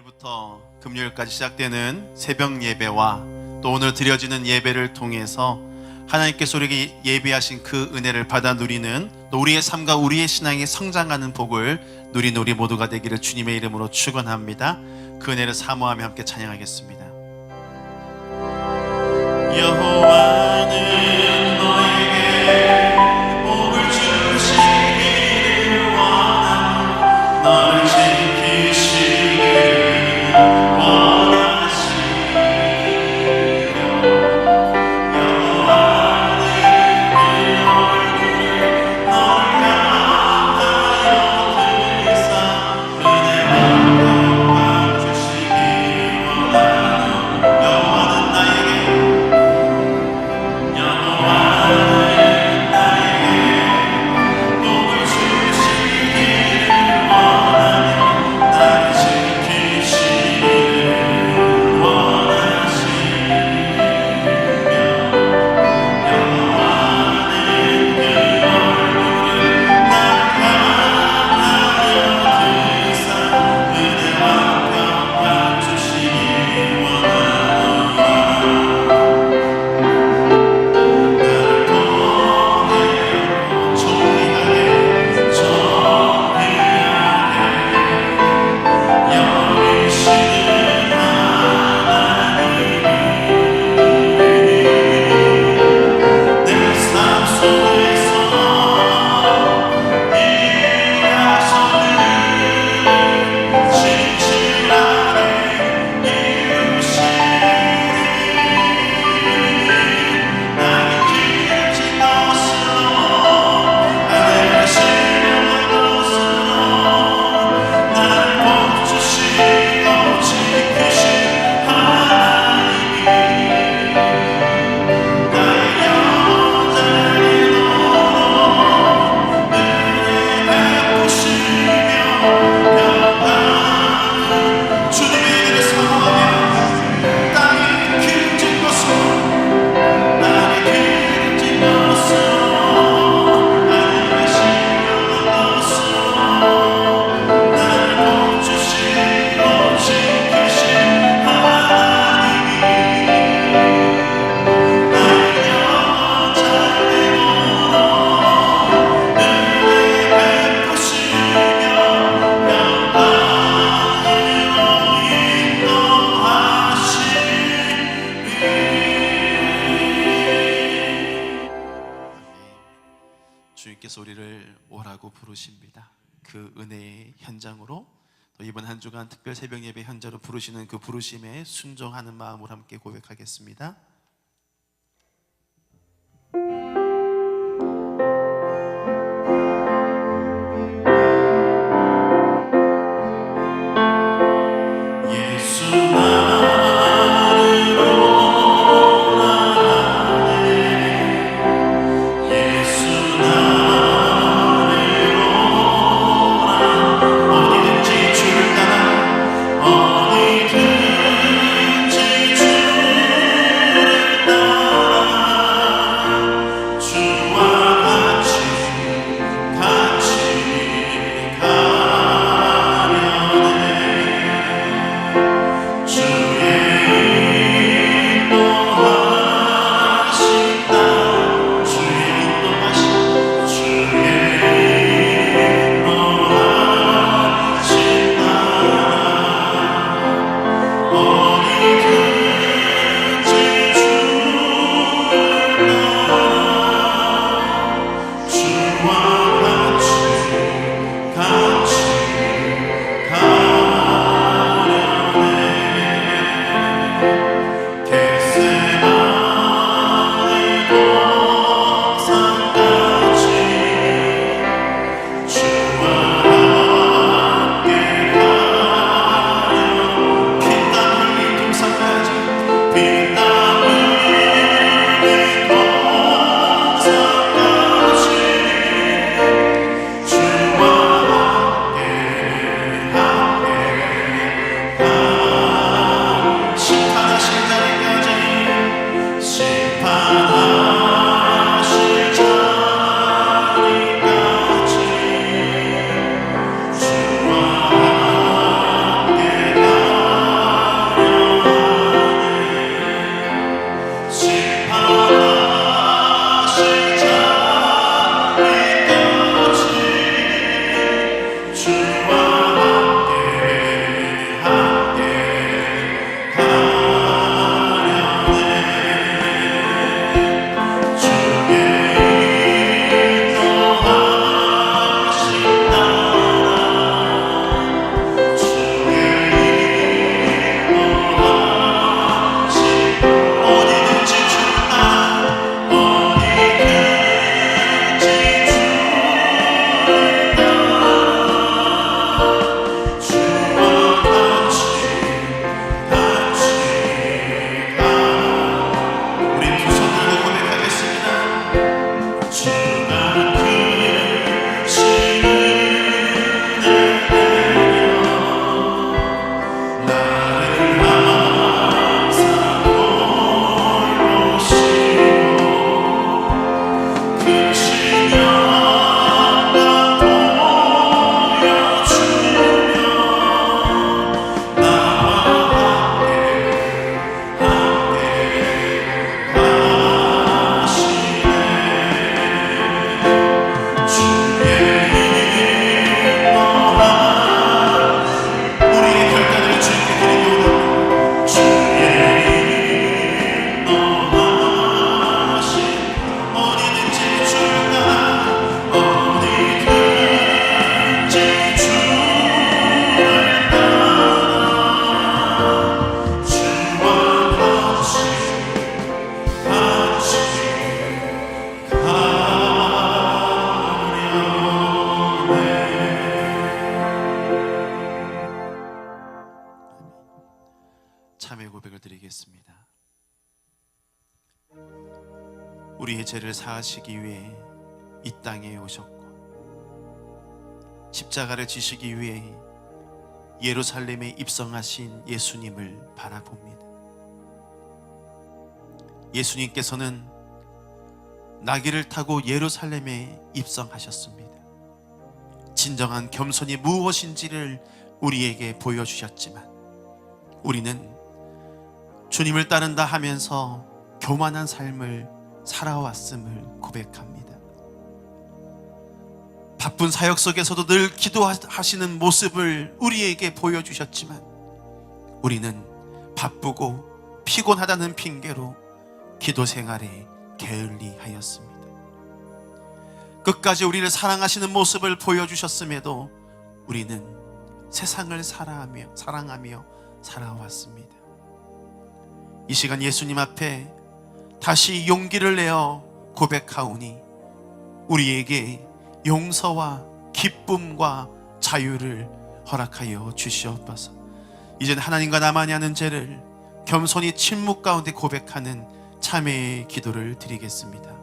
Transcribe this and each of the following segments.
월요일부터 금요일까지 시작되는 새벽 예배와 또 오늘 드려지는 예배를 통해서 하나님께서 우리에게 예비하신 그 은혜를 받아 누리는 또 우리의 삶과 우리의 신앙이 성장하는 복을 누리는 우리 모두가 되기를 주님의 이름으로 축원합니다. 그 은혜를 사모하며 함께 찬양하겠습니다. 여호와는 너에게 복을 주시기를 원하는 너를 지키시기를 원하시며 여호와는 그 얼굴을 너를 향하여 들사 은혜와 평강 주시기를 원하노. 여호와는 나에게 복을 주시기를 원하며 나를 지키시기를 원하시며 여호와는 그 얼굴을 나를 향하여 들사 은혜와 평강 주시기를 원하노라. 주님께서 우리를 오라고 부르십니다. 그 은혜의 현장으로 또 이번 한 주간 특별 새벽 예배 현장으로 부르시는 그 부르심에 순종하는 마음으로 함께 고백하겠습니다. 어디든지 주를 참회 고백을 드리겠습니다. 우리의 죄를 사하시기 위해 이 땅에 오셨고 십자가를 지시기 위해 예루살렘에 입성하신 예수님을 바라봅니다. 예수님께서는 나귀를 타고 예루살렘에 입성하셨습니다. 진정한 겸손이 무엇인지를 우리에게 보여주셨지만 우리는 주님을 따른다 하면서 교만한 삶을 살아왔음을 고백합니다. 바쁜 사역 속에서도 늘 기도하시는 모습을 우리에게 보여주셨지만 우리는 바쁘고 피곤하다는 핑계로 기도 생활에 게을리하였습니다. 끝까지 우리를 사랑하시는 모습을 보여주셨음에도 우리는 세상을 사랑하며 살아왔습니다. 이 시간 예수님 앞에 다시 용기를 내어 고백하오니 우리에게 용서와 기쁨과 자유를 허락하여 주시옵소서. 이제는 하나님과 나만이 하는 죄를 겸손히 침묵 가운데 고백하는 참회의 기도를 드리겠습니다.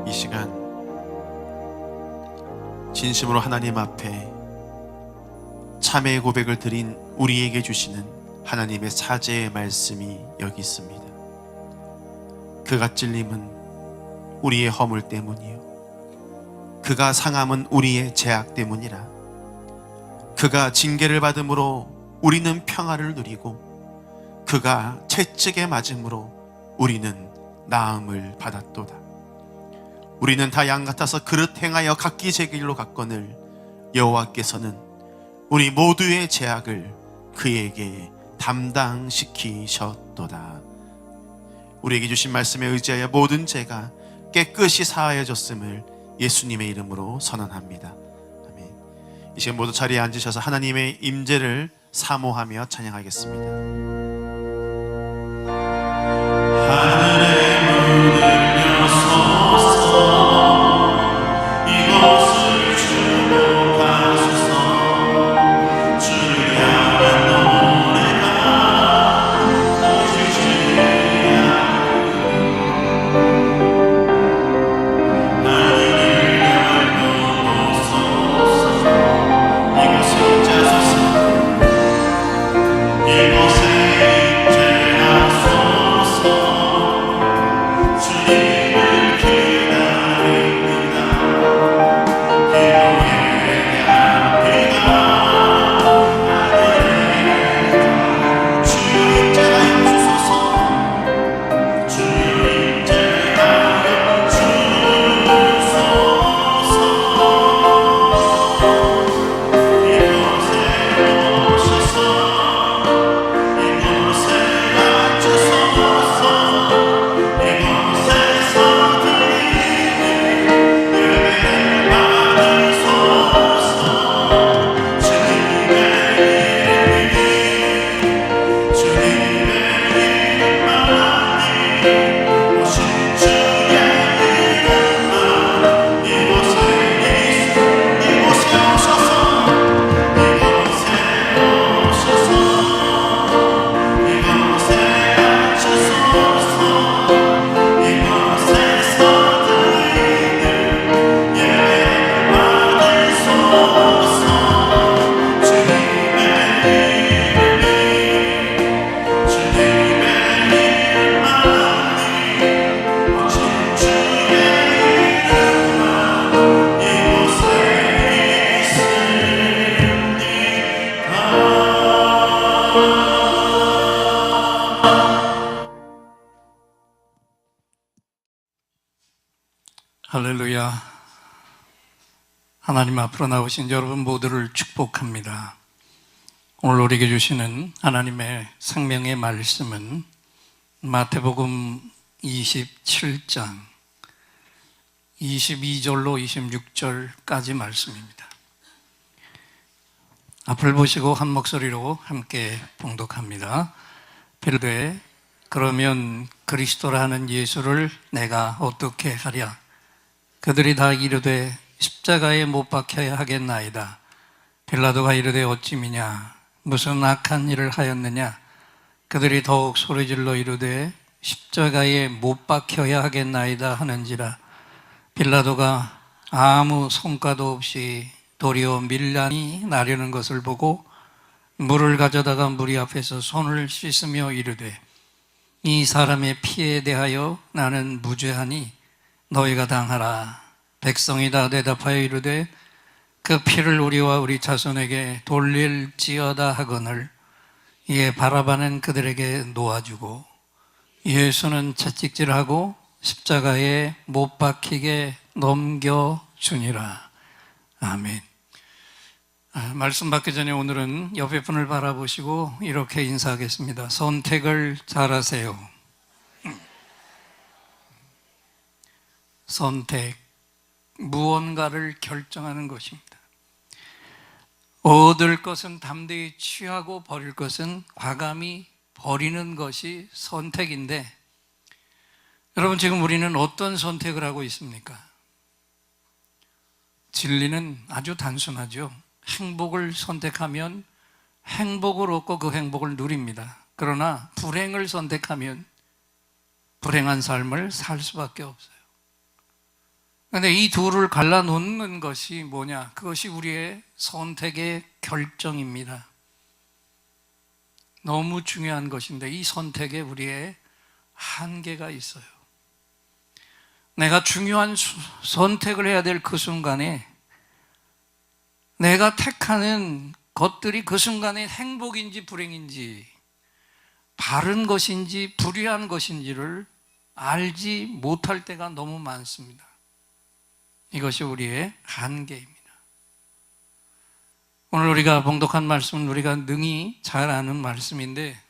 이 시간 진심으로 하나님 앞에 참회의 고백을 드린 우리에게 주시는 하나님의 사죄의 말씀이 여기 있습니다. 그가 찔림은 우리의 허물 때문이요 그가 상함은 우리의 죄악 때문이라. 그가 징계를 받음으로 우리는 평화를 누리고 그가 채찍에 맞음으로 우리는 나음을 받았도다. 우리는 다 양 같아서 그릇 행하여 각기 제 길로 갔거늘 여호와께서는 우리 모두의 죄악을 그에게 담당시키셨도다. 우리에게 주신 말씀에 의지하여 모든 죄가 깨끗이 사하여졌음을 예수님의 이름으로 선언합니다. 아멘. 이 시간 모두 자리에 앉으셔서 하나님의 임재를 사모하며 찬양하겠습니다. 하늘의 문을 여소서 이곳을 주목하소서. 주를 향한 노래가 오직 주의 하늘을 열고 보소서. 이곳에 자소서. 이곳에 할렐루야. 하나님 앞으로 나오신 여러분 모두를 축복합니다. 오늘 우리에게 주시는 하나님의 생명의 말씀은 마태복음 27장 22절로 26절까지 말씀입니다. 앞을 보시고 한 목소리로 함께 봉독합니다. 빌되 그러면 그리스도라 하는 예수를 내가 어떻게 하랴? 그들이 다 이르되 십자가에 못 박혀야 하겠나이다. 빌라도가 이르되 어찌미냐? 무슨 악한 일을 하였느냐? 그들이 더욱 소리질러 이르되 십자가에 못 박혀야 하겠나이다 하는지라. 빌라도가 아무 성과도 없이 도리어 밀란이 나려는 것을 보고 물을 가져다가 무리 앞에서 손을 씻으며 이르되 이 사람의 피에 대하여 나는 무죄하니 너희가 당하라. 백성이 다 대답하여 이르되 그 피를 우리와 우리 자손에게 돌릴지어다 하거늘. 이에 바라바는 그들에게 놓아주고 예수는 채찍질하고 십자가에 못 박히게 넘겨주니라. 아멘. 말씀 받기 전에 오늘은 옆에 분을 바라보시고 이렇게 인사하겠습니다. 선택을 잘하세요. 선택, 무언가를 결정하는 것입니다. 얻을 것은 담대히 취하고 버릴 것은 과감히 버리는 것이 선택인데, 여러분 지금 우리는 어떤 선택을 하고 있습니까? 진리는 아주 단순하죠. 행복을 선택하면 행복을 얻고 그 행복을 누립니다. 그러나 불행을 선택하면 불행한 삶을 살 수밖에 없어요. 그런데 이 둘을 갈라놓는 것이 뭐냐? 그것이 우리의 선택의 결정입니다. 너무 중요한 것인데 이 선택에 우리의 한계가 있어요. 내가 중요한 선택을 해야 될 그 순간에 내가 택하는 것들이 그 순간에 행복인지 불행인지, 바른 것인지 불의한 것인지를 알지 못할 때가 너무 많습니다. 이것이 우리의 한계입니다. 오늘 우리가 봉독한 말씀은 우리가 능히 잘 아는 말씀인데,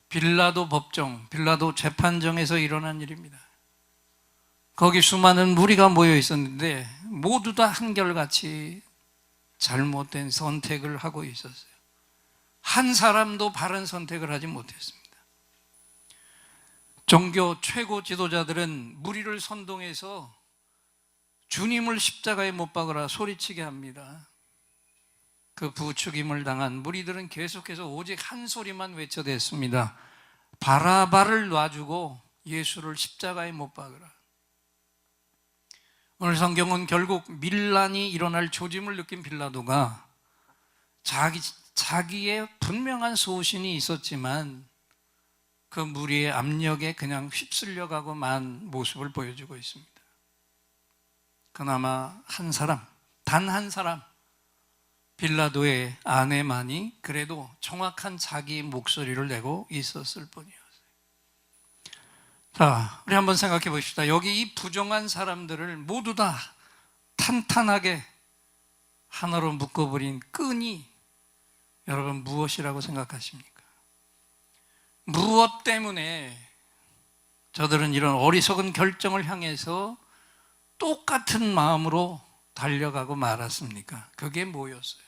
빌라도 법정, 빌라도 재판정에서 일어난 일입니다. 거기 수많은 무리가 모여 있었는데 모두 다 한결같이 잘못된 선택을 하고 있었어요. 한 사람도 바른 선택을 하지 못했습니다. 종교 최고 지도자들은 무리를 선동해서 주님을 십자가에 못 박으라 소리치게 합니다. 그 부추김을 당한 무리들은 계속해서 오직 한 소리만 외쳐댔습니다. 바라바를 놔주고 예수를 십자가에 못 박으라. 오늘 성경은 결국 밀란이 일어날 조짐을 느낀 빌라도가 자기의 분명한 소신이 있었지만 그 무리의 압력에 그냥 휩쓸려가고 만 모습을 보여주고 있습니다. 그나마 한 사람, 단 한 사람, 빌라도의 아내만이 그래도 정확한 자기 목소리를 내고 있었을 뿐이었어요. 자, 우리 한번 생각해 봅시다. 여기 이 부정한 사람들을 모두 다 탄탄하게 하나로 묶어버린 끈이 여러분 무엇이라고 생각하십니까? 무엇 때문에 저들은 이런 어리석은 결정을 향해서 똑같은 마음으로 달려가고 말았습니까? 그게 뭐였어요?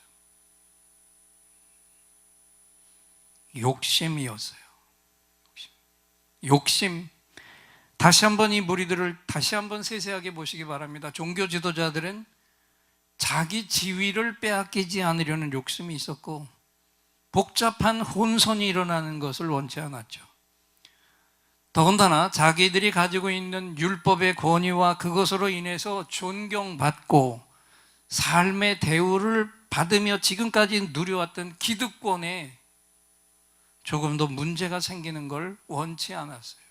욕심이었어요. 욕심. 다시 한번 이 무리들을 다시 한번 세세하게 보시기 바랍니다. 종교 지도자들은 자기 지위를 빼앗기지 않으려는 욕심이 있었고 복잡한 혼선이 일어나는 것을 원치 않았죠. 더군다나 자기들이 가지고 있는 율법의 권위와 그것으로 인해서 존경받고 삶의 대우를 받으며 지금까지 누려왔던 기득권에 조금 더 문제가 생기는 걸 원치 않았어요.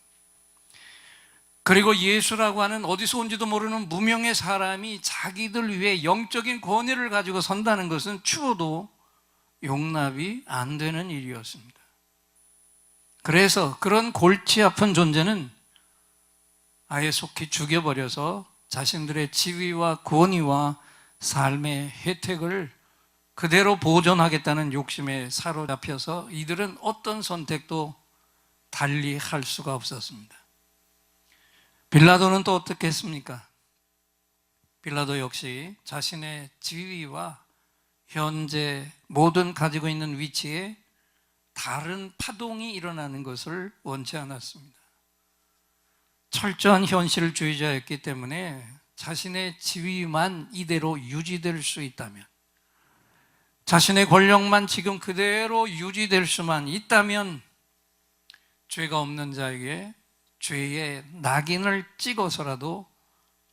그리고 예수라고 하는 어디서 온지도 모르는 무명의 사람이 자기들 위해 영적인 권위를 가지고 선다는 것은 추워도 용납이 안 되는 일이었습니다. 그래서 그런 골치 아픈 존재는 아예 속히 죽여버려서 자신들의 지위와 권위와 삶의 혜택을 그대로 보존하겠다는 욕심에 사로잡혀서 이들은 어떤 선택도 달리 할 수가 없었습니다. 빌라도는 또 어떻게 했습니까? 빌라도 역시 자신의 지위와 현재 모든 가지고 있는 위치에 다른 파동이 일어나는 것을 원치 않았습니다. 철저한 현실주의자였기 때문에 자신의 지위만 이대로 유지될 수 있다면, 자신의 권력만 지금 그대로 유지될 수만 있다면 죄가 없는 자에게 죄의 낙인을 찍어서라도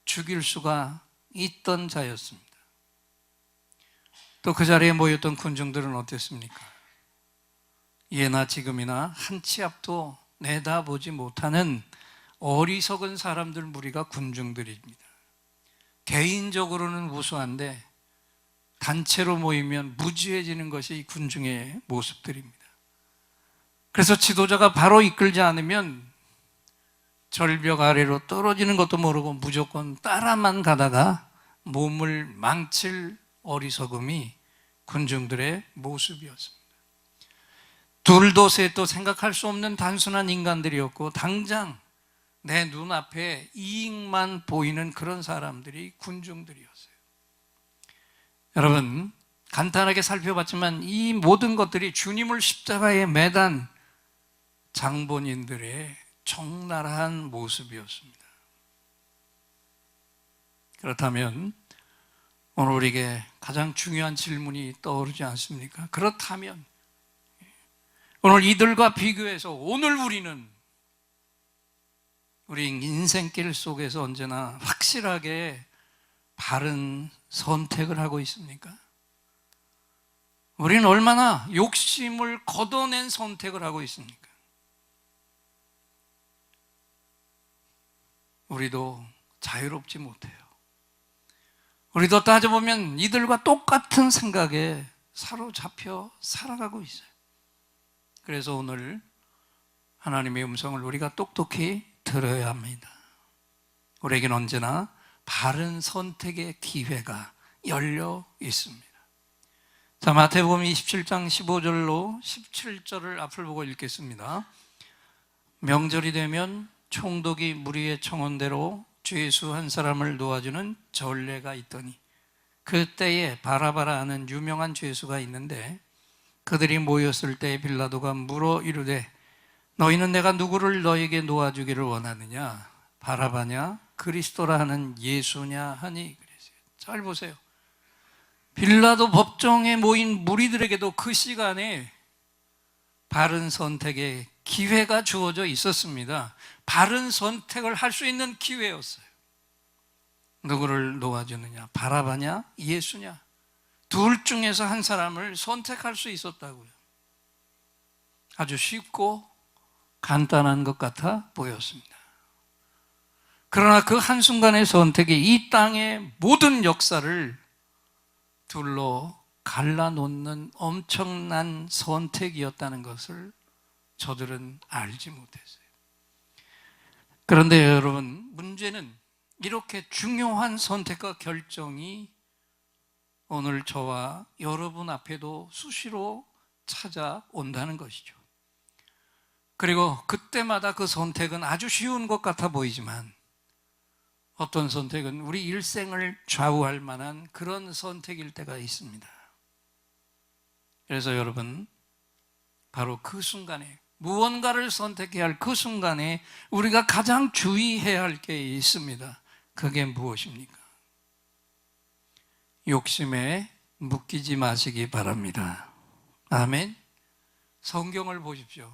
죽일 수가 있던 자였습니다. 또 그 자리에 모였던 군중들은 어땠습니까? 예나 지금이나 한 치 앞도 내다보지 못하는 어리석은 사람들 무리가 군중들입니다. 개인적으로는 우수한데 단체로 모이면 무지해지는 것이 이 군중의 모습들입니다. 그래서 지도자가 바로 이끌지 않으면 절벽 아래로 떨어지는 것도 모르고 무조건 따라만 가다가 몸을 망칠 어리석음이 군중들의 모습이었습니다. 둘도 셋도 생각할 수 없는 단순한 인간들이었고, 당장 내 눈앞에 이익만 보이는 그런 사람들이 군중들이었어요. 여러분, 간단하게 살펴봤지만 이 모든 것들이 주님을 십자가에 매단 장본인들의 적나라한 모습이었습니다. 그렇다면 오늘 우리에게 가장 중요한 질문이 떠오르지 않습니까? 그렇다면 오늘 이들과 비교해서 오늘 우리는 우리 인생길 속에서 언제나 확실하게 바른 선택을 하고 있습니까? 우리는 얼마나 욕심을 걷어낸 선택을 하고 있습니까? 우리도 자유롭지 못해요. 우리도 따져보면 이들과 똑같은 생각에 사로잡혀 살아가고 있어요. 그래서 오늘 하나님의 음성을 우리가 똑똑히 들어야 합니다. 우리에게는 언제나 바른 선택의 기회가 열려 있습니다. 자, 마태복음 27장 15절로 17절을 앞을 보고 읽겠습니다. 명절이 되면 총독이 무리의 청원대로 죄수 한 사람을 놓아주는 전례가 있더니 그때에 바라바라 하는 유명한 죄수가 있는데 그들이 모였을 때 빌라도가 물어 이르되 너희는 내가 누구를 너에게 놓아주기를 원하느냐? 바라바냐? 그리스도라 하는 예수냐? 하니 그랬어요. 잘 보세요. 빌라도 법정에 모인 무리들에게도 그 시간에 바른 선택의 기회가 주어져 있었습니다. 바른 선택을 할 수 있는 기회였어요. 누구를 놓아주느냐? 바라바냐? 예수냐? 둘 중에서 한 사람을 선택할 수 있었다고요. 아주 쉽고 간단한 것 같아 보였습니다. 그러나 그 한순간의 선택이 이 땅의 모든 역사를 둘로 갈라놓는 엄청난 선택이었다는 것을 저들은 알지 못했어요. 그런데 여러분, 문제는 이렇게 중요한 선택과 결정이 오늘 저와 여러분 앞에도 수시로 찾아온다는 것이죠. 그리고 그때마다 그 선택은 아주 쉬운 것 같아 보이지만 어떤 선택은 우리 일생을 좌우할 만한 그런 선택일 때가 있습니다. 그래서 여러분, 바로 그 순간에 무언가를 선택해야 할 그 순간에 우리가 가장 주의해야 할 게 있습니다. 그게 무엇입니까? 욕심에 묶이지 마시기 바랍니다. 아멘. 성경을 보십시오.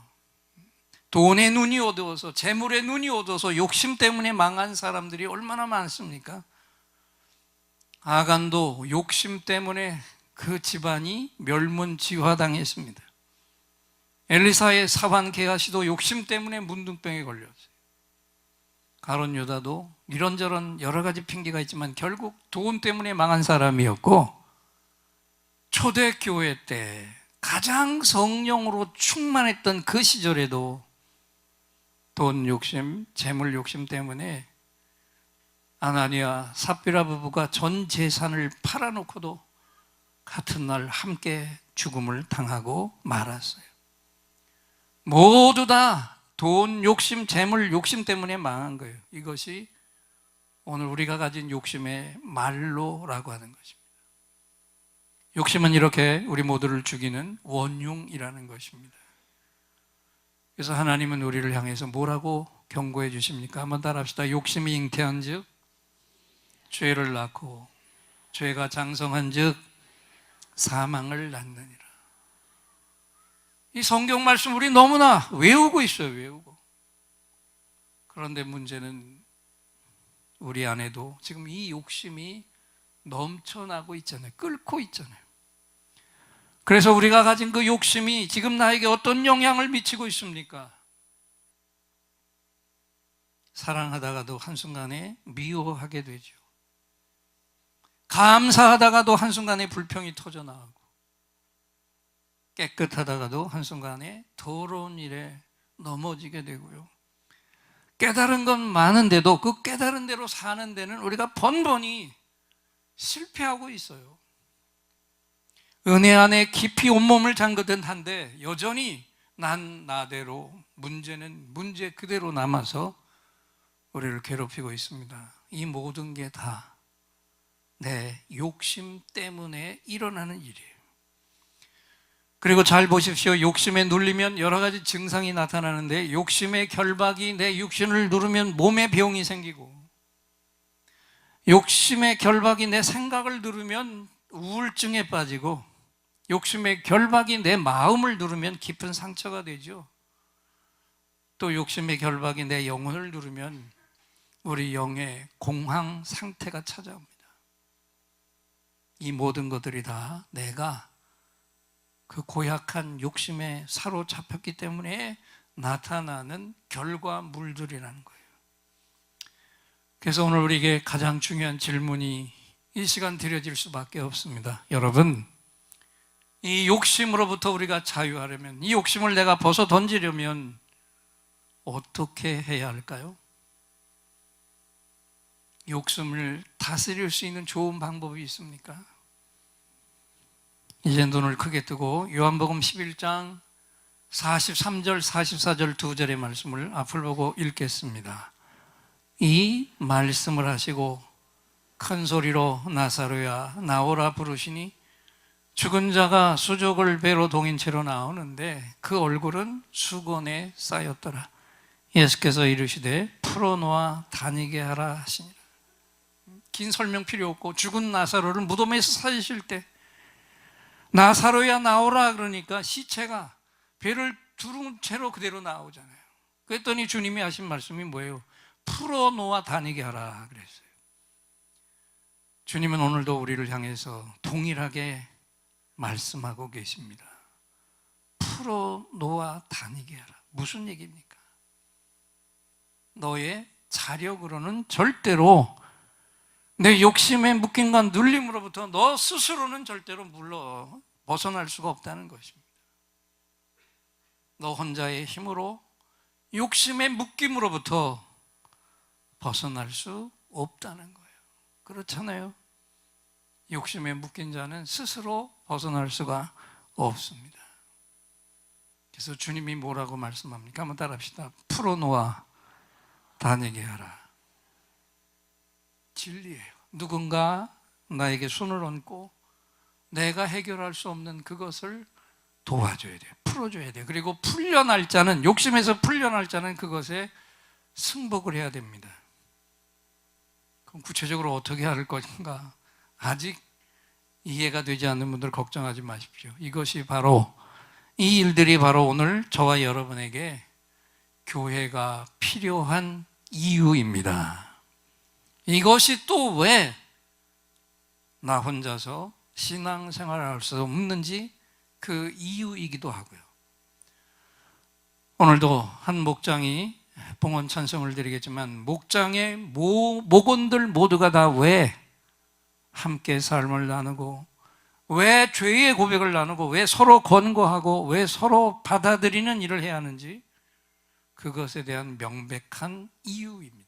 돈의 눈이 어두워서, 재물의 눈이 어두워서 욕심 때문에 망한 사람들이 얼마나 많습니까? 아간도 욕심 때문에 그 집안이 멸문지화당했습니다. 엘리사의 사환 게하시도 욕심 때문에 문둥병에 걸렸어요. 가룟 유다도 이런저런 여러 가지 핑계가 있지만 결국 돈 때문에 망한 사람이었고, 초대교회 때 가장 성령으로 충만했던 그 시절에도 돈 욕심, 재물 욕심 때문에 아나니아 삽비라 부부가 전 재산을 팔아놓고도 같은 날 함께 죽음을 당하고 말았어요. 모두 다 돈 욕심, 재물 욕심 때문에 망한 거예요. 이것이 오늘 우리가 가진 욕심의 말로라고 하는 것입니다. 욕심은 이렇게 우리 모두를 죽이는 원흉이라는 것입니다. 그래서 하나님은 우리를 향해서 뭐라고 경고해 주십니까? 한번 따라합시다. 욕심이 잉태한 즉 죄를 낳고 죄가 장성한 즉 사망을 낳느니라. 이 성경 말씀 우리 너무나 외우고 있어요. 외우고. 그런데 문제는 우리 안에도 지금 이 욕심이 넘쳐나고 있잖아요. 끓고 있잖아요. 그래서 우리가 가진 그 욕심이 지금 나에게 어떤 영향을 미치고 있습니까? 사랑하다가도 한순간에 미워하게 되죠. 감사하다가도 한순간에 불평이 터져나오고, 깨끗하다가도 한순간에 더러운 일에 넘어지게 되고요. 깨달은 건 많은데도 그 깨달은 대로 사는 데는 우리가 번번이 실패하고 있어요. 은혜 안에 깊이 온몸을 잠그든 한데 여전히 난 나대로, 문제는 문제 그대로 남아서 우리를 괴롭히고 있습니다. 이 모든 게 다 내 욕심 때문에 일어나는 일이에요. 그리고 잘 보십시오. 욕심에 눌리면 여러 가지 증상이 나타나는데, 욕심의 결박이 내 육신을 누르면 몸에 병이 생기고, 욕심의 결박이 내 생각을 누르면 우울증에 빠지고, 욕심의 결박이 내 마음을 누르면 깊은 상처가 되죠. 또 욕심의 결박이 내 영혼을 누르면 우리 영의 공황 상태가 찾아옵니다. 이 모든 것들이 다 내가 그 고약한 욕심에 사로잡혔기 때문에 나타나는 결과물들이라는 거예요. 그래서 오늘 우리에게 가장 중요한 질문이 이 시간 드려질 수밖에 없습니다. 여러분, 이 욕심으로부터 우리가 자유하려면, 이 욕심을 내가 벗어 던지려면 어떻게 해야 할까요? 욕심을 다스릴 수 있는 좋은 방법이 있습니까? 이제 눈을 크게 뜨고 요한복음 11장 43절, 44절 두 절의 말씀을 앞을 보고 읽겠습니다. 이 말씀을 하시고 큰 소리로 나사로야 나오라 부르시니 죽은 자가 수족을 배로 동인 채로 나오는데 그 얼굴은 수건에 쌓였더라. 예수께서 이르시되 풀어놓아 다니게 하라 하시니라. 긴 설명 필요 없고, 죽은 나사로를 무덤에서 살리실 때 나사로야 나오라 그러니까 시체가 배를 두른 채로 그대로 나오잖아요. 그랬더니 주님이 하신 말씀이 뭐예요? 풀어놓아 다니게 하라 그랬어요. 주님은 오늘도 우리를 향해서 동일하게 말씀하고 계십니다. 풀어놓아 다니게 하라. 무슨 얘기입니까? 너의 자력으로는 절대로, 내 욕심에 묶인과 눌림으로부터 너 스스로는 절대로 벗어날 수가 없다는 것입니다. 너 혼자의 힘으로 욕심의 묶임으로부터 벗어날 수 없다는 거예요. 그렇잖아요. 욕심에 묶인 자는 스스로 벗어날 수가 없습니다. 그래서 주님이 뭐라고 말씀합니까? 한번 따라합시다. 풀어놓아 다니게 하라. 진리예요. 누군가 나에게 손을 얹고 내가 해결할 수 없는 그것을 도와줘야 돼요. 풀어줘야 돼요. 그리고 풀려날 자는, 욕심에서 풀려날 자는 그것에 승복을 해야 됩니다. 그럼 구체적으로 어떻게 할 것인가? 아직 이해가 되지 않는 분들 걱정하지 마십시오. 이것이 바로, 이 일들이 바로 오늘 저와 여러분에게 교회가 필요한 이유입니다. 이것이 또 왜 나 혼자서 신앙생활을 할 수 없는지 그 이유이기도 하고요. 오늘도 한 목장이 봉헌 찬송을 드리겠지만, 목장의 목원들 모두가 다 왜 함께 삶을 나누고, 왜 죄의 고백을 나누고, 왜 서로 권고하고, 왜 서로 받아들이는 일을 해야 하는지, 그것에 대한 명백한 이유입니다.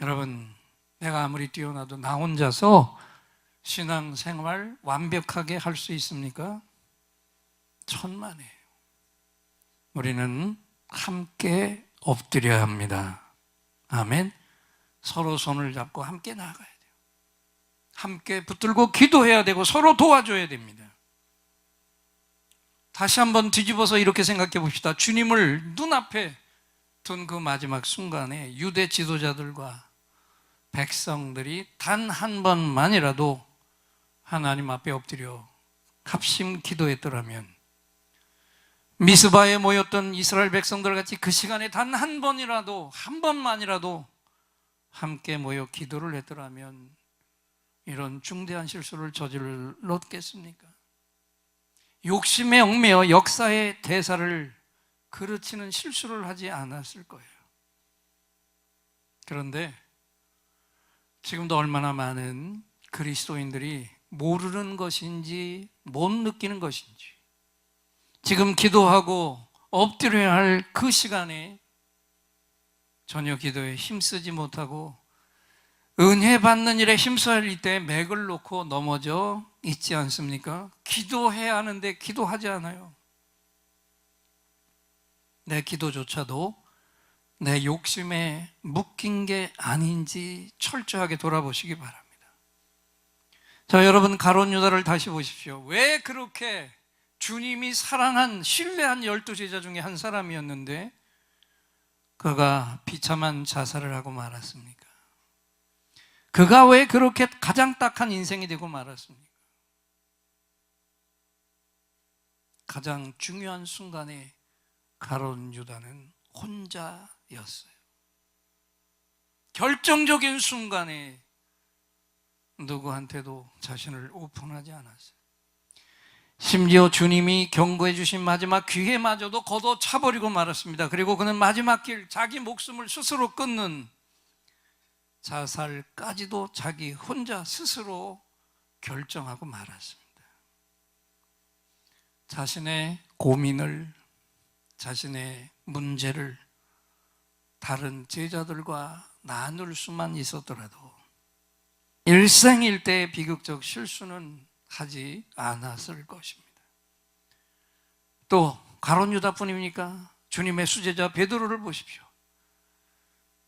여러분, 내가 아무리 뛰어나도 나 혼자서 신앙생활 완벽하게 할 수 있습니까? 천만에요. 우리는 함께 엎드려야 합니다. 아멘. 서로 손을 잡고 함께 나아가야 돼요. 함께 붙들고 기도해야 되고 서로 도와줘야 됩니다. 다시 한번 뒤집어서 이렇게 생각해 봅시다. 주님을 눈앞에 둔 그 마지막 순간에 유대 지도자들과 백성들이 단 한 번만이라도 하나님 앞에 엎드려 합심 기도했더라면, 미스바에 모였던 이스라엘 백성들 같이 그 시간에 단 한 번이라도, 한 번만이라도 함께 모여 기도를 했더라면 이런 중대한 실수를 저질렀겠습니까? 욕심에 얽매여 역사의 대사를 그르치는 실수를 하지 않았을 거예요. 그런데 지금도 얼마나 많은 그리스도인들이 모르는 것인지 못 느끼는 것인지, 지금 기도하고 엎드려야 할 그 시간에 전혀 기도에 힘쓰지 못하고 은혜 받는 일에 힘써야 할 때 맥을 놓고 넘어져 있지 않습니까? 기도해야 하는데 기도하지 않아요. 내 기도조차도 내 욕심에 묶인 게 아닌지 철저하게 돌아보시기 바랍니다. 자, 여러분, 가룟 유다를 다시 보십시오. 왜 그렇게 주님이 사랑한, 신뢰한 12제자 중에 한 사람이었는데 그가 비참한 자살을 하고 말았습니까? 그가 왜 그렇게 가장 딱한 인생이 되고 말았습니까? 가장 중요한 순간에 가룟 유다는 혼자였어요. 결정적인 순간에 누구한테도 자신을 오픈하지 않았어요. 심지어 주님이 경고해 주신 마지막 기회마저도 걷어차버리고 말았습니다. 그리고 그는 마지막 길, 자기 목숨을 스스로 끊는 자살까지도 자기 혼자 스스로 결정하고 말았습니다. 자신의 고민을, 자신의 문제를 다른 제자들과 나눌 수만 있었더라도 일생일대의 비극적 실수는 하지 않았을 것입니다. 또 가룟 유다뿐입니까? 주님의 수제자 베드로를 보십시오.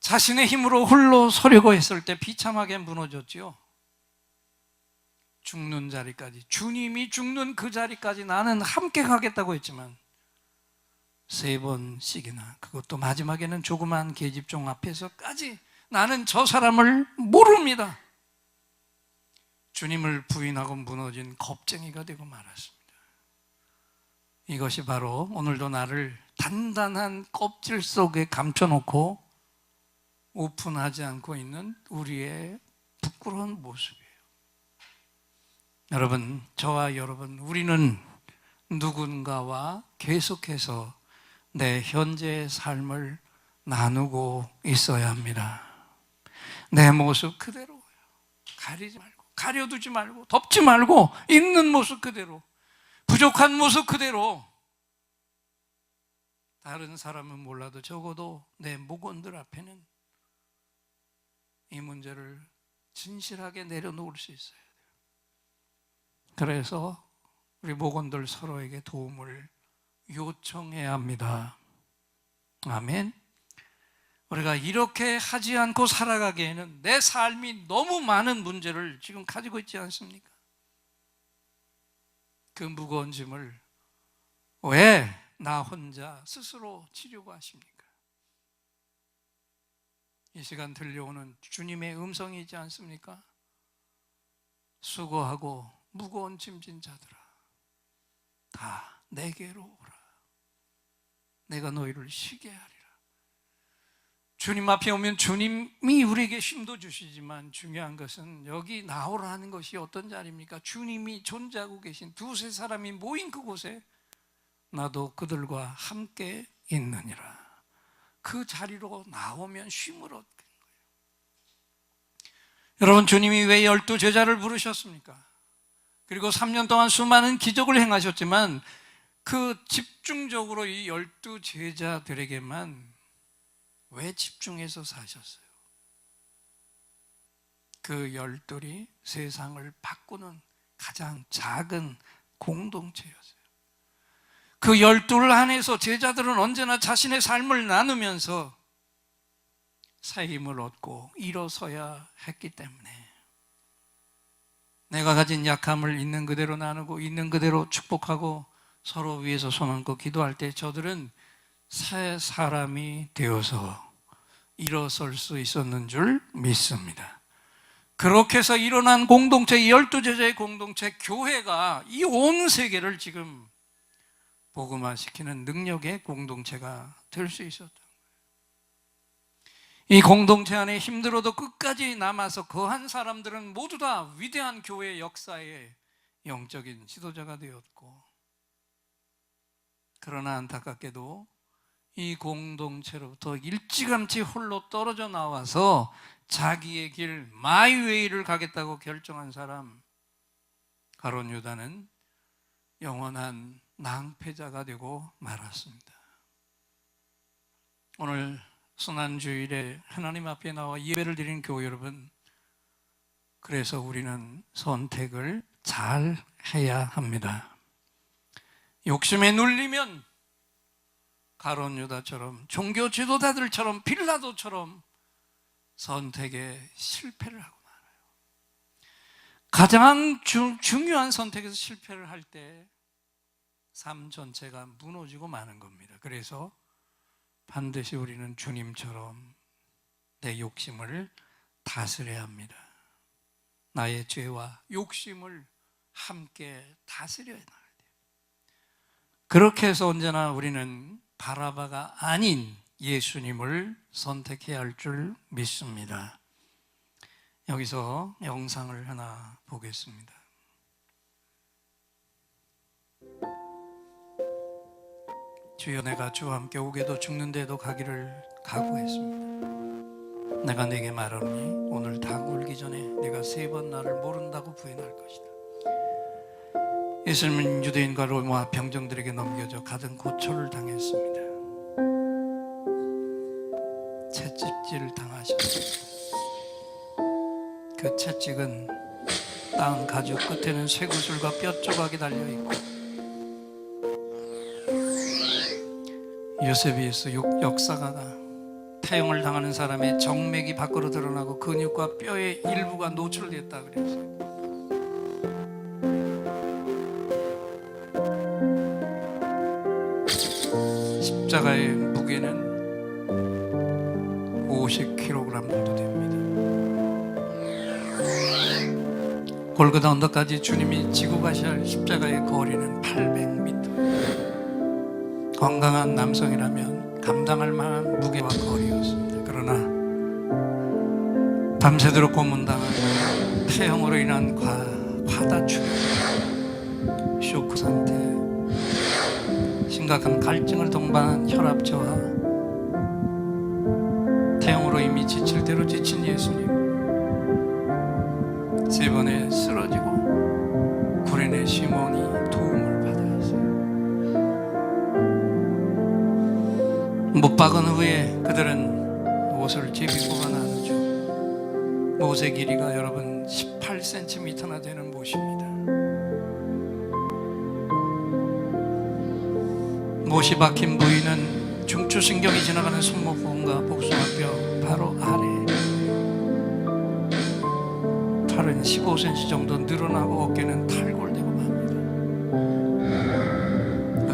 자신의 힘으로 홀로 서려고 했을 때 비참하게 무너졌지요. 죽는 자리까지, 주님이 죽는 그 자리까지 나는 함께 가겠다고 했지만 3번씩이나, 그것도 마지막에는 조그만 계집종 앞에서까지 나는 저 사람을 모릅니다. 주님을 부인하고 무너진 겁쟁이가 되고 말았습니다. 이것이 바로 오늘도 나를 단단한 껍질 속에 감춰놓고 오픈하지 않고 있는 우리의 부끄러운 모습이에요. 여러분, 저와 여러분, 우리는 누군가와 계속해서 내 현재의 삶을 나누고 있어야 합니다. 내 모습 그대로, 가리지 말고, 가려두지 말고, 덮지 말고, 있는 모습 그대로, 부족한 모습 그대로, 다른 사람은 몰라도 적어도 내 목원들 앞에는 이 문제를 진실하게 내려놓을 수 있어야 돼요. 그래서 우리 목원들 서로에게 도움을 요청해야 합니다. 아멘. 우리가 이렇게 하지 않고 살아가기에는 내 삶이 너무 많은 문제를 지금 가지고 있지 않습니까? 그 무거운 짐을 왜 나 혼자 스스로 치려고 하십니까? 이 시간 들려오는 주님의 음성이 있지 않습니까? 수고하고 무거운 짐진 자들아, 다 내게로 오라. 내가 너희를 쉬게 하리라. 주님 앞에 오면 주님이 우리에게 힘도 주시지만 중요한 것은 여기 나오라는 것이 어떤 자리입니까? 주님이 존재하고 계신 두세 사람이 모인 그곳에 나도 그들과 함께 있느니라. 그 자리로 나오면 쉼을 얻는 거예요. 여러분, 주님이 왜 12제자를 부르셨습니까? 그리고 3년 동안 수많은 기적을 행하셨지만 그 집중적으로 이 12제자들에게만 왜 집중해서 사셨어요? 그 열둘이 세상을 바꾸는 가장 작은 공동체였어요. 그 열둘 안에서 제자들은 언제나 자신의 삶을 나누면서 새 힘을 얻고 일어서야 했기 때문에 내가 가진 약함을 있는 그대로 나누고 있는 그대로 축복하고 서로 위해서 손 얹고 기도할 때 저들은 새 사람이 되어서 일어설 수 있었는 줄 믿습니다. 그렇게 해서 일어난 공동체, 12제자의 공동체, 교회가 이 온 세계를 지금 복음화시키는 능력의 공동체가 될 수 있었다. 이 공동체 안에 힘들어도 끝까지 남아서 거한 사람들은 모두 다 위대한 교회 역사의 영적인 지도자가 되었고, 그러나 안타깝게도 이 공동체로부터 일찌감치 홀로 떨어져 나와서 자기의 길 마이웨이를 가겠다고 결정한 사람 가룟 유다는 영원한 낭패자가 되고 말았습니다. 오늘 순환주일에 하나님 앞에 나와 예배를 드리는 교회 여러분, 그래서 우리는 선택을 잘 해야 합니다. 욕심에 눌리면 가룟 유다처럼, 종교 지도자들처럼, 빌라도처럼 선택에 실패를 하고 말아요. 가장 중요한 선택에서 실패를 할 때 삶 전체가 무너지고 마는 겁니다. 그래서 반드시 우리는 주님처럼 내 욕심을 다스려야 합니다. 나의 죄와 욕심을 함께 다스려야 나가야 돼요. 그렇게 해서 언제나 우리는 바라바가 아닌 예수님을 선택해야 할 줄 믿습니다. 여기서 영상을 하나 보겠습니다. 주여, 내가 주와 함께 오게도 죽는데도 가기를 각오했습니다. 내가 네게 말하노니 오늘 닭 울기 전에 네가 3번 나를 모른다고 부인할 것이다. 예수님은 유대인과 로마 병정들에게 넘겨져 가든 고초를 당했습니다. 채찍질을 당하셨습니다. 그 채찍은 땅 가죽 끝에는 쇠구슬과 뼈 조각이 달려있고, 요세비에서 역사가가 태형을 당하는 사람의 정맥이 밖으로 드러나고 근육과 뼈의 일부가 노출됐다 그랬어요. 십자가의 무게는 50kg 정도 됩니다. 골고다 언덕까지 주님이 지고 가셔야 할 십자가의 거리는 800m. 건강한 남성이라면 감당할 만한 무게와 거리였습니다. 그러나 밤새도록 고문당하고 태형으로 인한 과다출혈, 쇼크 상태, 심각한 갈증을 동반한 혈압저하, 태형으로 이미 지칠 대로 지친 예수님, 3번에 쓰러지고 구레네 시몬이 도움을 받았어요. 못 박은 후에 그들은 옷을 제비고가 나누죠. 못의 길이가 여러분 18cm나 되는 못입니다. 못이 박힌 부위는 중추신경이 지나가는 손목부분과 복숭아뼈 바로 아래, 팔은 15cm 정도 늘어나고 어깨는 탈골되고 맙니다.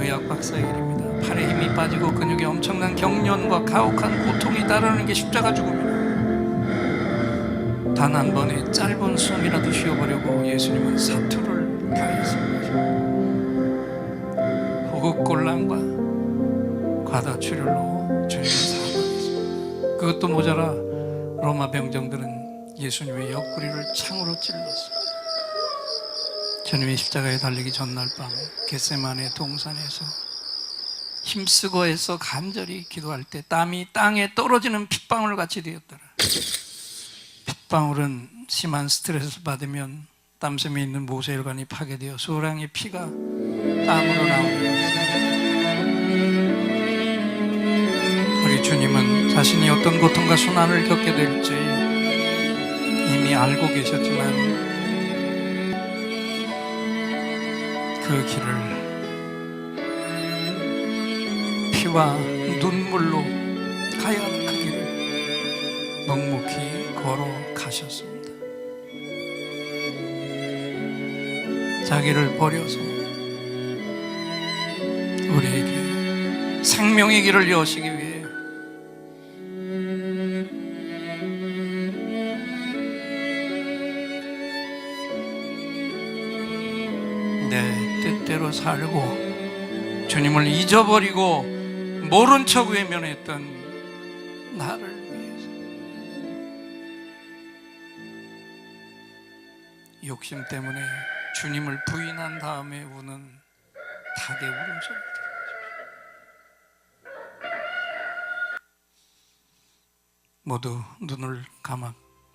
의학 박사의 일입니다. 팔에 힘이 빠지고 근육에 엄청난 경련과 가혹한 고통이 따르는 게 십자가 죽음입니다. 단 한 번의 짧은 숨이라도 쉬어보려고 예수님은 사투를 가했습니다. 호흡곤란과 과다출혈로 주님을 사망했습니다. 그것도 모자라 로마 병정들은 예수님의 옆구리를 창으로 찔렀습니다. 주님이 십자가에 달리기 전날 밤 겟세마네 동산에서 힘쓰고 해서 간절히 기도할 때 땀이 땅에 떨어지는 핏방울 같이 되었더라. 핏방울은 심한 스트레스를 받으면 땀샘에 있는 모세혈관이 파괴되어 소량의 피가 땀으로 나오는 것입니다. 우리 주님은 자신이 어떤 고통과 순환을 겪게 될지 이미 알고 계셨지만 그 길을 피와 눈물로 가야 하는 그 길을 묵묵히 걸어가셨습니다. 자기를 버려서 우리에게 생명의 길을 여시기 위해 내 뜻대로 살고 주님을 잊어버리고 모른 척 외면했던 나를 위해서 욕심 때문에 주님을 부인한 다음에 우는 닭의 울음소리 모두 눈을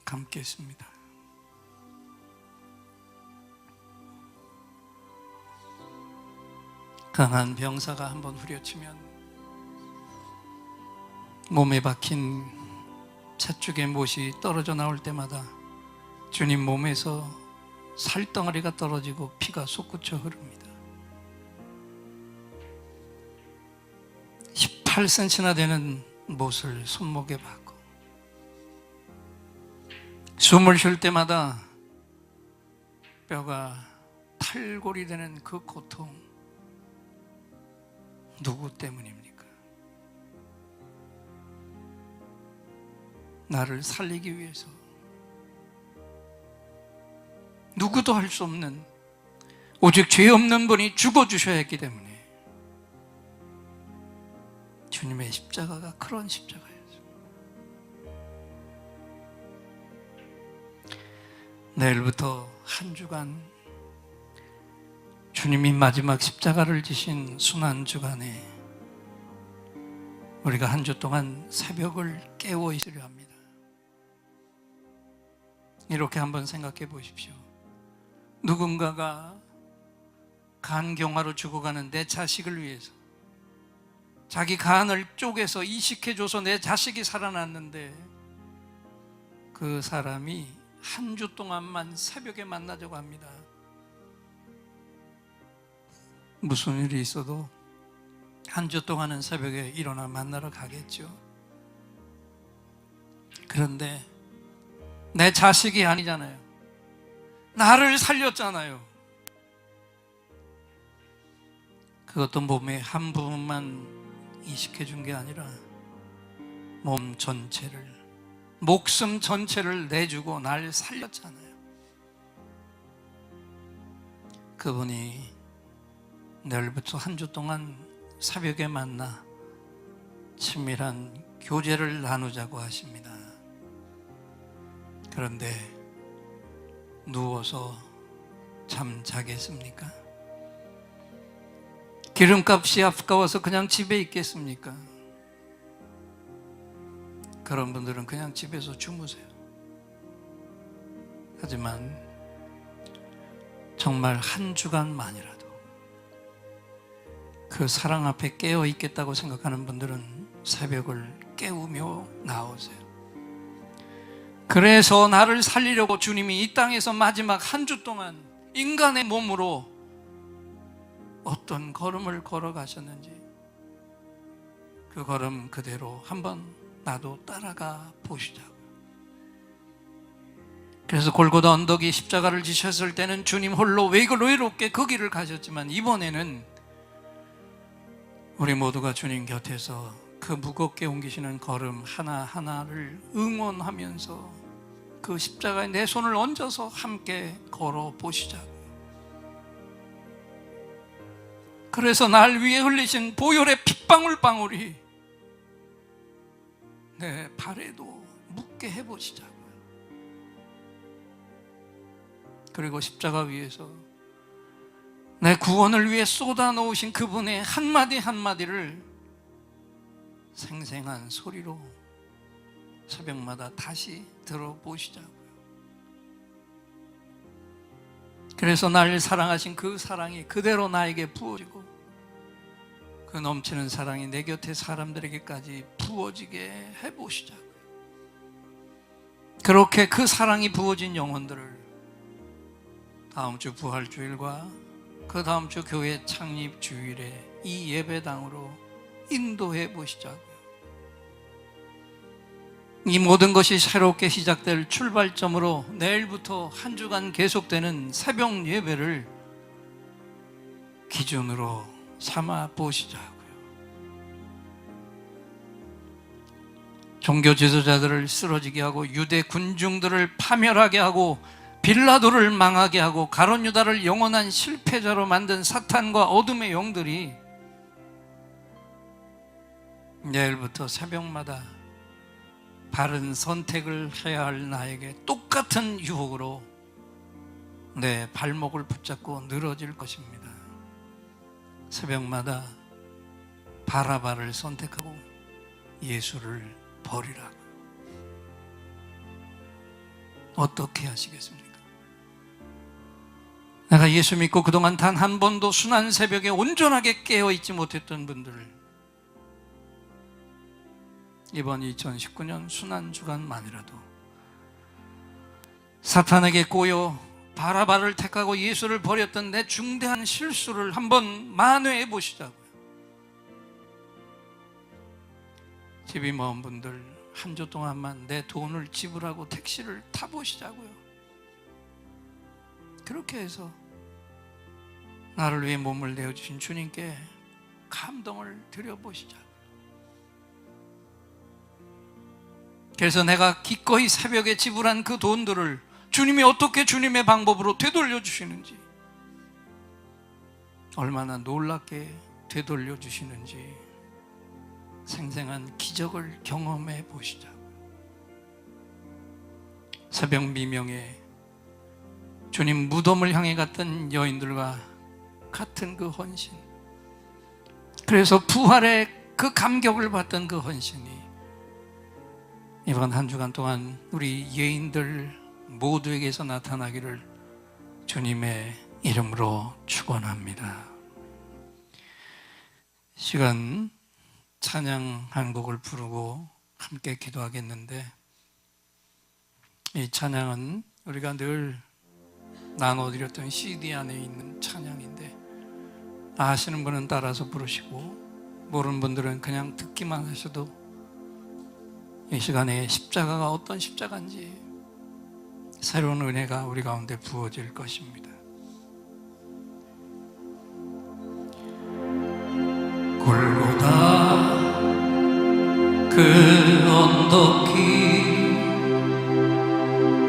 감겠습니다. 강한 병사가 한번 후려치면 몸에 박힌 찻죽의 못이 떨어져 나올 때마다 주님 몸에서 살덩어리가 떨어지고 피가 솟구쳐 흐릅니다. 18cm나 되는 못을 손목에 박고 숨을 쉴 때마다 뼈가 탈골이 되는 그 고통, 누구 때문입니까? 나를 살리기 위해서 누구도 할 수 없는 오직 죄 없는 분이 죽어주셔야 했기 때문에 주님의 십자가가 그런 십자가였어요. 내일부터 한 주간 주님이 마지막 십자가를 지신 순환주간에 우리가 한 주 동안 새벽을 깨워 있으려 합니다. 이렇게 한번 생각해 보십시오. 누군가가 간경화로 죽어가는 내 자식을 위해서 자기 간을 쪼개서 이식해줘서 내 자식이 살아났는데 그 사람이 한 주 동안만 새벽에 만나자고 합니다. 무슨 일이 있어도 한 주 동안은 새벽에 일어나 만나러 가겠죠. 그런데 내 자식이 아니잖아요. 나를 살렸잖아요. 그것도 몸의 한 부분만 이식해 준 게 아니라 몸 전체를, 목숨 전체를 내주고 날 살렸잖아요. 그분이 내일부터 한 주 동안 새벽에 만나 친밀한 교제를 나누자고 하십니다. 그런데 누워서 잠자겠습니까? 기름값이 아까워서 그냥 집에 있겠습니까? 그런 분들은 그냥 집에서 주무세요. 하지만 정말 한 주간만이라도 그 사랑 앞에 깨어 있겠다고 생각하는 분들은 새벽을 깨우며 나오세요. 그래서 나를 살리려고 주님이 이 땅에서 마지막 한 주 동안 인간의 몸으로 어떤 걸음을 걸어가셨는지 그 걸음 그대로 한번 나도 따라가 보시자고요. 그래서 골고다 언덕이 십자가를 지셨을 때는 주님 홀로 외롭게 그 길을 가셨지만 이번에는 우리 모두가 주님 곁에서 그 무겁게 옮기시는 걸음 하나하나를 응원하면서 그 십자가에 내 손을 얹어서 함께 걸어보시자고요. 그래서 날 위해 흘리신 보혈의 핏방울방울이 내 발에도 묻게 해보시자고요. 그리고 십자가 위에서 내 구원을 위해 쏟아놓으신 그분의 한마디 한마디를 생생한 소리로 새벽마다 다시 들어보시자고요. 그래서 날 사랑하신 그 사랑이 그대로 나에게 부어지고 그 넘치는 사랑이 내 곁에 사람들에게까지 부어지게 해보시자고요. 그렇게 그 사랑이 부어진 영혼들을 다음 주 부활주일과 그 다음 주 교회 창립 주일에 이 예배당으로 인도해 보시자고요. 이 모든 것이 새롭게 시작될 출발점으로 내일부터 한 주간 계속되는 새벽 예배를 기준으로 삼아 보시자고요. 종교 지도자들을 쓰러지게 하고 유대 군중들을 파멸하게 하고 빌라도를 망하게 하고 가룟 유다를 영원한 실패자로 만든 사탄과 어둠의 영들이 내일부터 새벽마다 바른 선택을 해야 할 나에게 똑같은 유혹으로 내 발목을 붙잡고 늘어질 것입니다. 새벽마다 바라바를 선택하고 예수를 버리라고. 어떻게 하시겠습니까? 내가 예수 믿고 그동안 단 한 번도 순환 새벽에 온전하게 깨어있지 못했던 분들을 이번 2019년 순환 주간만이라도 사탄에게 꼬여 바라바를 택하고 예수를 버렸던 내 중대한 실수를 한번 만회해 보시자고요. 집이 먼 분들 한 주 동안만 내 돈을 지불하고 택시를 타보시자고요. 그렇게 해서 나를 위해 몸을 내어주신 주님께 감동을 드려보시자고요. 그래서 내가 기꺼이 새벽에 지불한 그 돈들을 주님이 어떻게 주님의 방법으로 되돌려 주시는지, 얼마나 놀랍게 되돌려 주시는지 생생한 기적을 경험해 보시자. 새벽 미명에 주님 무덤을 향해 갔던 여인들과 같은 그 헌신, 그래서 부활의 그 감격을 받던 그 헌신이 이번 한 주간 동안 우리 예인들 모두에게서 나타나기를 주님의 이름으로 축원합니다. 시간 찬양 한 곡을 부르고 함께 기도하겠는데, 이 찬양은 우리가 늘 나눠드렸던 CD 안에 있는 찬양인데, 아시는 분은 따라서 부르시고 모르는 분들은 그냥 듣기만 하셔도 이 시간에 십자가가 어떤 십자가인지 새로운 은혜가 우리 가운데 부어질 것입니다. 골고다 그 언덕 길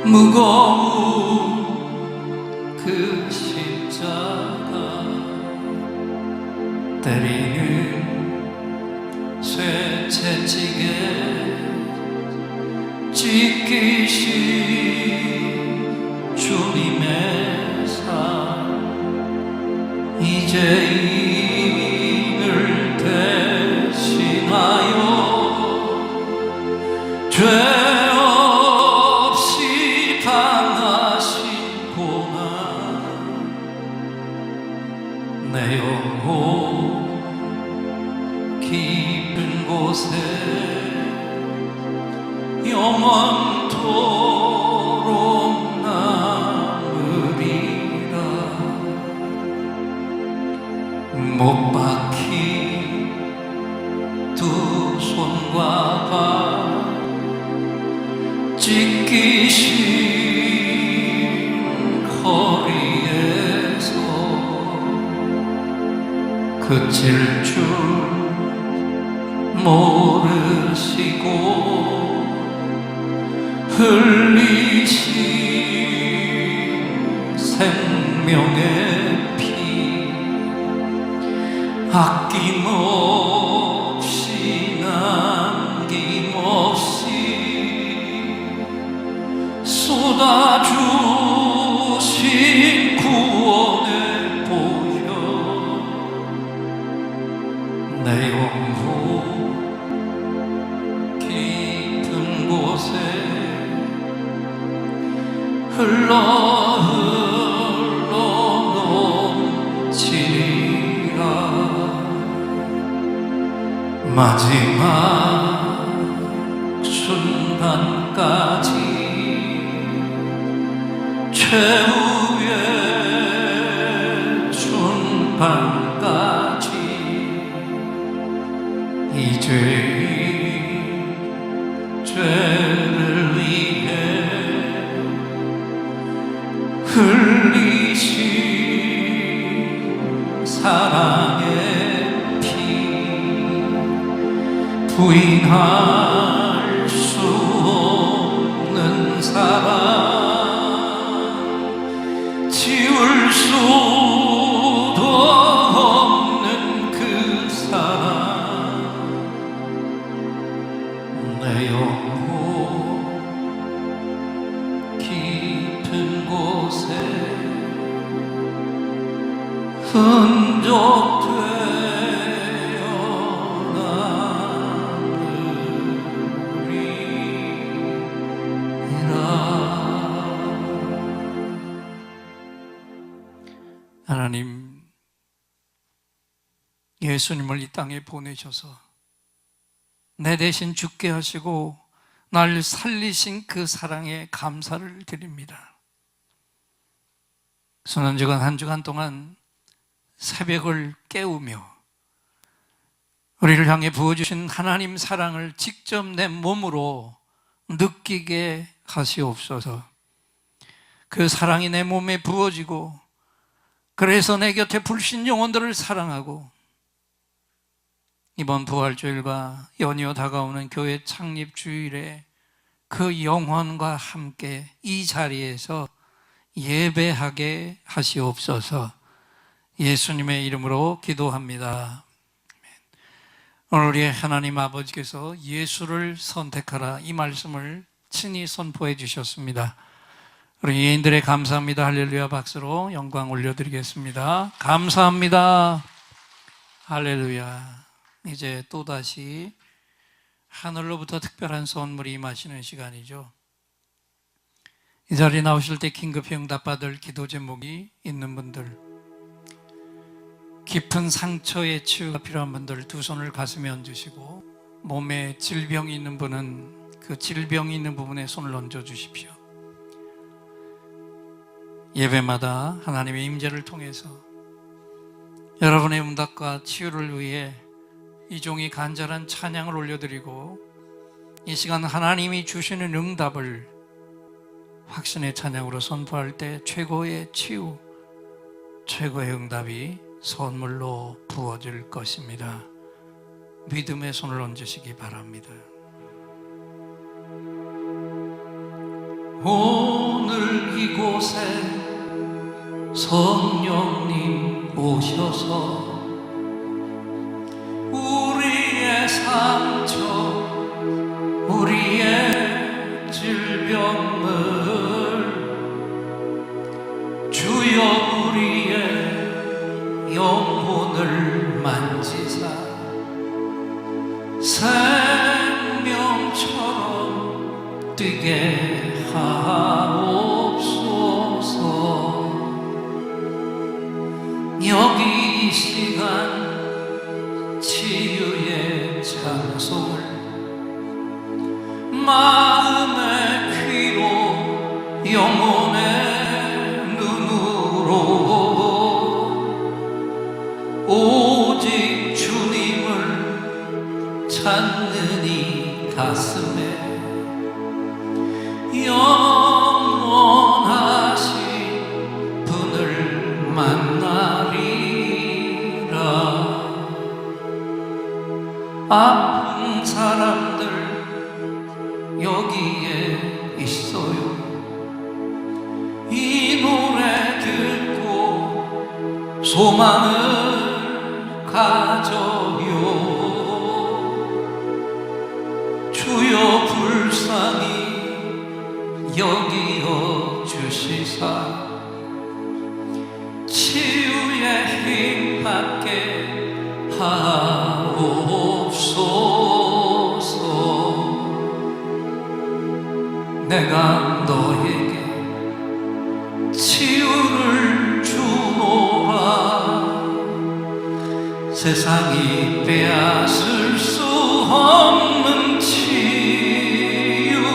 무거운 그 십자가 때리는 쇠채찍에 찢기신 주님의 삶, 이제 이를 대신하여 죄 없이 당하신 고난, 내 영혼 깊은 곳에 영원토록 남으리라. 못 박힌 두 손과 발, 찢기신 허리에서 그칠 줄 모르시고 흘리신 생명의 피, 아낌없이 남김없이 쏟아주신 구원의 보혈, 내 영혼 깊은 곳에 흘러 넘치리라. 마지막 순간까지 최후의 순간까지 이 죄를 위해 흘리신 사랑의 피 부인할 수 없는 사랑 지울 수도 없는 그 사랑 내 영혼 깊은 곳에 흔적되어 하나님, 예수님을 이 땅에 보내셔서 내 대신 죽게 하시고 날 살리신 그 사랑에 감사를 드립니다. 지난 한 주간 동안 새벽을 깨우며 우리를 향해 부어주신 하나님 사랑을 직접 내 몸으로 느끼게 하시옵소서. 그 사랑이 내 몸에 부어지고 그래서 내 곁에 불신 영혼들을 사랑하고 이번 부활주일과 연이어 다가오는 교회 창립 주일에 그 영혼과 함께 이 자리에서 예배하게 하시옵소서. 예수님의 이름으로 기도합니다. 오늘 우리 하나님 아버지께서 예수를 선택하라 이 말씀을 친히 선포해 주셨습니다. 우리 예인들의 감사합니다 할렐루야 박수로 영광 올려드리겠습니다. 감사합니다 할렐루야. 이제 또다시 하늘로부터 특별한 선물이 임하시는 시간이죠. 이 자리에 나오실 때 긴급히 응답받을 기도 제목이 있는 분들, 깊은 상처의 치유가 필요한 분들 두 손을 가슴에 얹으시고, 몸에 질병이 있는 분은 그 질병이 있는 부분에 손을 얹어 주십시오. 예배마다 하나님의 임재를 통해서 여러분의 응답과 치유를 위해 이 종이 간절한 찬양을 올려드리고, 이 시간 하나님이 주시는 응답을 확신의 찬양으로 선포할 때 최고의 치유, 최고의 응답이 선물로 부어질 것입니다. 믿음의 손을 얹으시기 바랍니다. 오늘 이곳에 성령님 오셔서 우리의 상처, 우리의 질병을 주여 우리의 영혼을 만지사 생명처럼 뛰게 하옵소서. 여기 이 시간 치유의 찬송을 마음의 귀로 영혼의 눈으로 오직 주님을 찾는 이 가슴에 영원하신 분을 만나리라. 아픈 사람들 여기에 있어요. 이 노래 듣고 소망을 가져요. 주여 불쌍히 여기어 주시사 치유의 힘 받게 하옵소서. 내가 너에게 치유를 주노라. 세상이 빼앗을 수 없는 치유를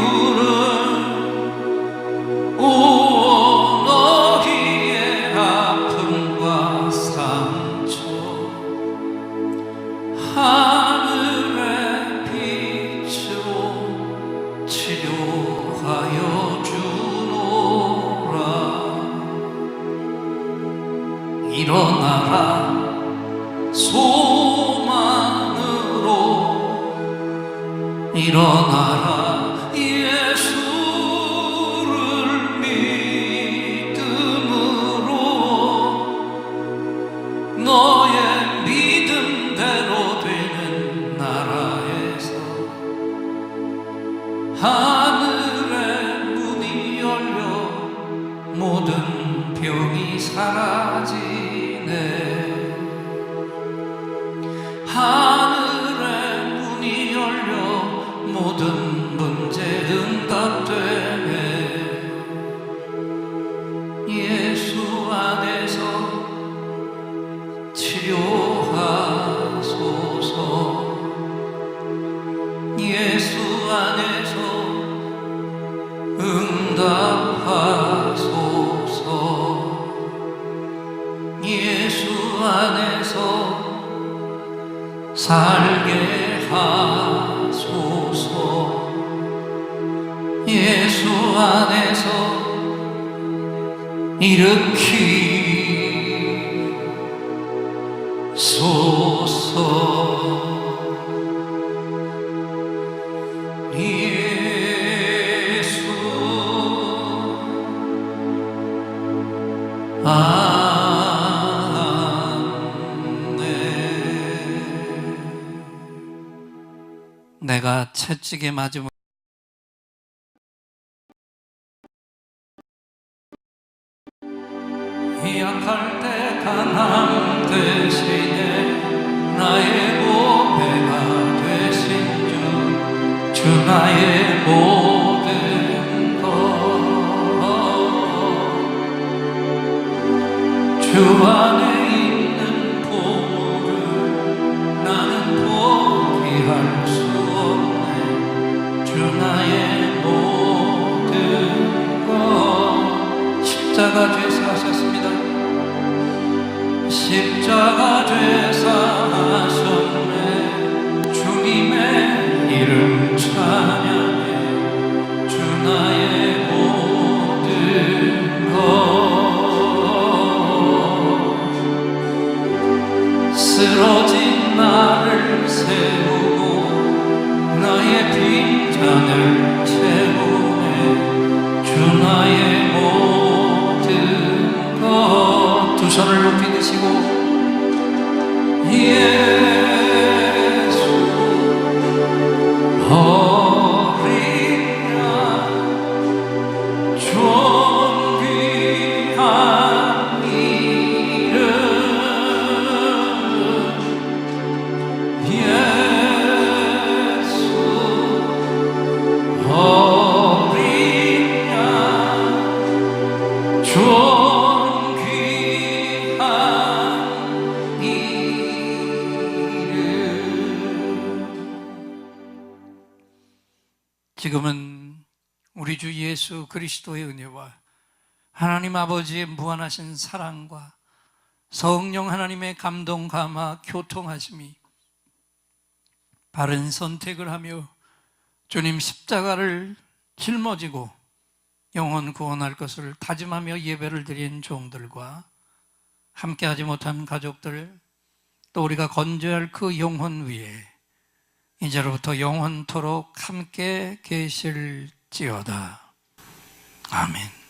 오 일어나라 소망으로 일어나라 예수를 믿음으로 너의 믿음대로 되는 나라에서 하늘의 문이 열려 모든 병이 사라지네. 하늘의 문이 열려 모든 문제 응답되네. 예수 안에서 치료하소서. 예수 안에서 응답하소서. 예수 안에서 살게 하소서. 예수 안에서 일으키소서. 예수 내가 채찍에 맞으면 약할 때 강함 대신에 나의 보배가 되신 주 나의 모든 것. 주 안에 있는 보물을 나는 포기할 수 없네. 주 나의 모든 것. 십자가 죄 사하셨습니다. 십자가 죄 사하셨네. 주님의 이름 찬양해. 주 나의 모든 것. 쓰러진 나를 세우고 나의 빈잔을 채우네. 주 나의 모든 것. 두 손을 높이 드시고 예수 어린 양 존귀한 이름 예수 어린 양 존귀한 지금은 우리 주 예수 그리스도의 은혜와 하나님 아버지의 무한하신 사랑과 성령 하나님의 감동, 감화, 교통하심이 바른 선택을 하며 주님 십자가를 짊어지고 영혼 구원할 것을 다짐하며 예배를 드린 종들과 함께하지 못한 가족들, 또 우리가 건져야 할 그 영혼 위에 이제로부터 영원토록 함께 계실지어다. 아멘.